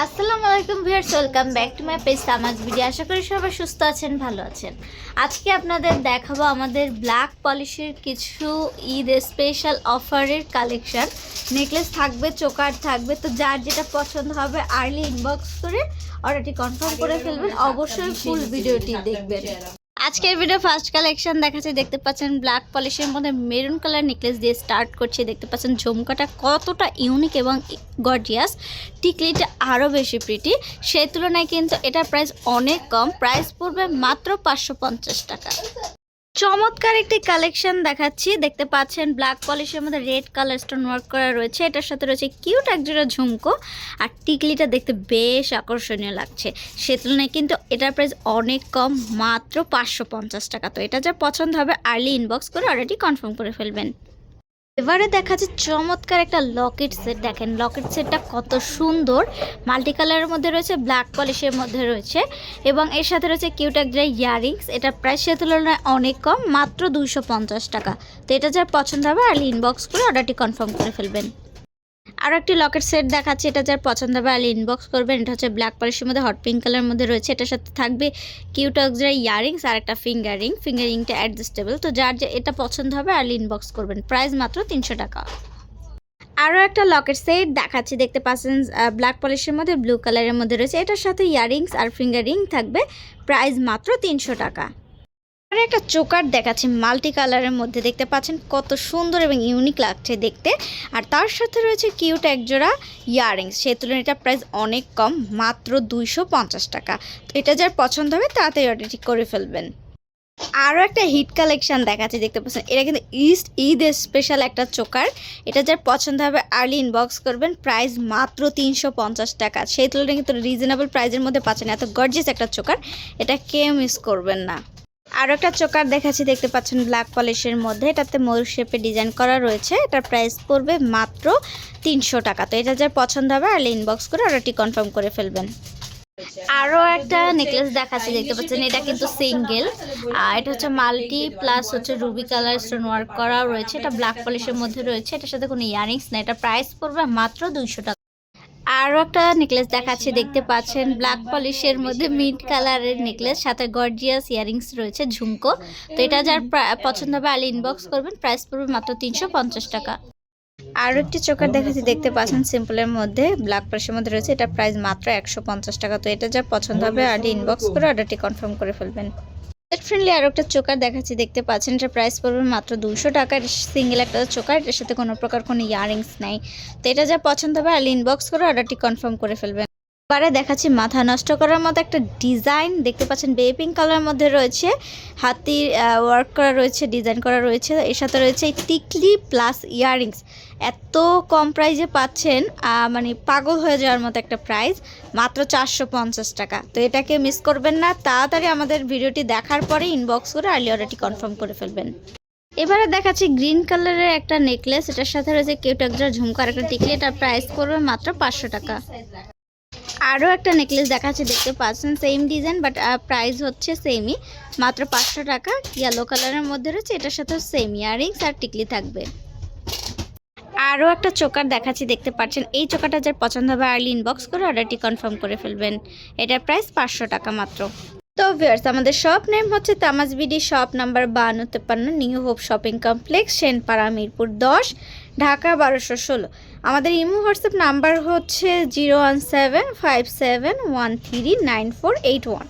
আসসালামু আলাইকুম viewers, welcome back to my page Tamaz video. আশা করি সবাই সুস্থ আছেন, ভালো আছেন। আজকে আপনাদের দেখাবো আমাদের ব্ল্যাক পলিশের কিছু ঈদ স্পেশাল অফারের কালেকশন। নেকলেস থাকবে, চোকার থাকবে, তো যার যেটা পছন্দ হবে আর্লি ইনবক্স করে অর্ডারটি কনফার্ম করে ফেলবেন। অবশ্যই ফুল ভিডিওটি দেখবেন। আজকের ভিডিও ফার্স্ট কালেকশন দেখাচ্ছি। দেখতে পাচ্ছেন ব্ল্যাক পলিশের মধ্যে মেরুন কালার নেকলেস দিয়ে স্টার্ট করছে। দেখতে পাচ্ছেন ঝুমকাটা কতটা ইউনিক এবং গর্জিয়াস, টিকলিটা আরও বেশি প্রিটি। সেই তুলনায় কিন্তু এটার প্রাইস অনেক কম, প্রাইস পড়বে মাত্র 550 টাকা। চমৎকার একটি কালেকশন দেখাচ্ছি। দেখতে পাচ্ছেন ব্ল্যাক পলিশের মধ্যে রেড কালার স্টোন ওয়ার্ক করা রয়েছে। এটার সাথে রয়েছে কিউট একজোড়া ঝুমকো, আর টিকলিটা দেখতে বেশ আকর্ষণীয় লাগছে। সে তুলনায় কিন্তু এটার প্রাইস অনেক কম, মাত্র 550 টাকা। তো এটা যা পছন্দ হবে আর্লি ইনবক্স করে অলরেডি কনফার্ম করে ফেলবেন। এবারে দেখা যাচ্ছে চমৎকার একটা লকেট সেট। দেখেন লকেট সেটটা কত সুন্দর, মাল্টি কালারের মধ্যে রয়েছে, ব্ল্যাক পলিশের মধ্যে রয়েছে এবং এর সাথে রয়েছে কিউট একটা ইয়ারিংস। এটা প্রাইস সে তুলনায় অনেক কম, মাত্র 250 টাকা। তো এটা যার পছন্দ হবে আর্লি ইনবক্স করে অর্ডারটি কনফার্ম করে ফেলবেন। আরও একটি লকেট সেট দেখাচ্ছে। এটা যার পছন্দ হবে আর্লি ইনবক্স করবেন। এটা হচ্ছে ব্ল্যাক পলিশের মধ্যে হট পিঙ্ক কালারের মধ্যে রয়েছে। এটার সাথে থাকবে কিউট অক্সরা ইয়ারিংস আর একটা ফিঙ্গারিংটা অ্যাডজাস্টেবল। তো যার যে এটা পছন্দ হবে আর্লি ইনবক্স করবেন। প্রাইস মাত্র 300 টাকা। আরও একটা লকেট সেট দেখাচ্ছি। দেখতে পাচ্ছেন ব্ল্যাক পলিশের মধ্যে ব্লু কালারের মধ্যে রয়েছে। এটার সাথে ইয়ারিংস আর ফিঙ্গারিং থাকবে। প্রাইস মাত্র 300 টাকা। আর একটা চোকার দেখাচ্ছি মাল্টি কালারের মধ্যে। দেখতে পাচ্ছেন কত সুন্দর এবং ইউনিক লাগছে দেখতে, আর তার সাথে রয়েছে কিউট একজোড়া ইয়ারিংস। সেই তুলনায় এটা প্রাইস অনেক কম, মাত্র 250 টাকা। তো এটা যার পছন্দ হবে তাড়াতাড়ি অর্ডারটি করে ফেলবেন। আরও একটা হিট কালেকশন দেখাচ্ছি। দেখতে পাচ্ছেন এটা কিন্তু ঈদ স্পেশাল একটা চোকার। এটা যার পছন্দ হবে আর্লি ইনবক্স করবেন। প্রাইস মাত্র 350 টাকা। সেই তুলনায় কিন্তু রিজনেবল প্রাইসের মধ্যে পাচ্ছেন। এত গর্জিয়াস একটা চোকার, এটা কেউ মিস করবেন না। আরও একটা চোকার দেখাচ্ছি। দেখতে পাচ্ছেন ব্ল্যাক পলিশের মধ্যে, এটাতে ময়ূর শেপে ডিজাইন করা রয়েছে। এটার প্রাইস পড়বে মাত্র 300 টাকা। তো এটা যার পছন্দ হবে আর্লি ইনবক্স করে অর্ডারটি কনফার্ম করে ফেলবেন। আরও একটা নেকলেস দেখাচ্ছি। দেখতে পাচ্ছেন এটা কিন্তু সিঙ্গেল, এটা হচ্ছে মাল্টি প্লাস হচ্ছে রুবি কালার স্টোন ওয়ার্ক করা রয়েছে। এটা ব্ল্যাক পলিশের মধ্যে রয়েছে। এটার সাথে কোনো ইয়ারিংস না। এটা প্রাইস পড়বে মাত্র 200 টাকা। আরও একটা নেকলেস দেখাচ্ছি। দেখতে পাচ্ছেন ব্ল্যাক পলিশের মধ্যে মিন্ট কালারের নেকলেস, সাথে গর্জিয়াস ইয়ারিংস রয়েছে, ঝুমকো। তো এটা যার পছন্দ হবে আর্লি ইনবক্স করবেন। প্রাইস পড়বে মাত্র 350 টাকা। আরও একটি চোকার দেখাচ্ছি। দেখতে পাচ্ছেন সিম্পলের মধ্যে ব্ল্যাক পলিশের মধ্যে রয়েছে। এটা প্রাইস মাত্র 150 টাকা। তো এটা যা পছন্দ হবে আর্লি ইনবক্স করে অর্ডারটি কনফার্ম করে ফেলবেন। বাজেট ফ্রেন্ডলি আরও একটা চোকার দেখাচ্ছি। দেখতে পাচ্ছেন এটা প্রাইস পড়বে মাত্র 200 টাকার। সিঙ্গেল একটা চোকার, এটার সাথে কোনো প্রকার কোনো ইয়ারিংস নাই। তো এটা যা পছন্দ হবে আর্লি ইনবক্স করে অর্ডারটি কনফার্ম করে ফেলবেন। এবারে দেখাচ্ছি মাথা নষ্ট করার মতো একটা ডিজাইন। দেখতে পাচ্ছেন বেবি পিঙ্ক কালারের মধ্যে রয়েছে, হাতির ওয়ার্ক করা রয়েছে, ডিজাইন করা রয়েছে। এর সাথে রয়েছে টিকলি প্লাস ইয়ারিংস। এত কম প্রাইসে পাচ্ছেন, মানে পাগল হয়ে যাওয়ার মতো একটা প্রাইস, মাত্র 450 টাকা। তো এটাকে মিস করবেন না, তাড়াতাড়ি আমাদের ভিডিওটি দেখার পরে ইনবক্স করে আর্লি অর্ডারটি কনফার্ম করে ফেলবেন। এবারে দেখাচ্ছি গ্রিন কালারের একটা নেকলেস। এটার সাথে রয়েছে কিউট একটা ঝুমকা আর একটা টিকলি। এটার প্রাইস পড়বে মাত্র 500 টাকা। আরও একটা নেকলেস দেখাচ্ছি। দেখতে পাচ্ছেন সেম ডিজাইন, বাট প্রাইস হচ্ছে সেমই, মাত্র 500 টাকা। ইয়েলো কালারের মধ্যে রয়েছে। এটার সাথে সেম ইয়ারিংস আর টিকলি থাকবে। আরও একটা চোকার দেখাচ্ছি। দেখতে পাচ্ছেন এই চোকারটা যার পছন্দ হবে আর্লি ইনবক্স করে অর্ডারটি কনফার্ম করে ফেলবেন। এটার প্রাইস 500 টাকা মাত্র। তো ভিউয়ার্স, আমাদের শপ নেম হচ্ছে Tamaz BD, shop number 5253, New Hope shopping complex, Senpara, Mirpur 10, Dhaka 1216। আমাদের ইমো হোয়াটসঅ্যাপ নাম্বার হচ্ছে 01757139481।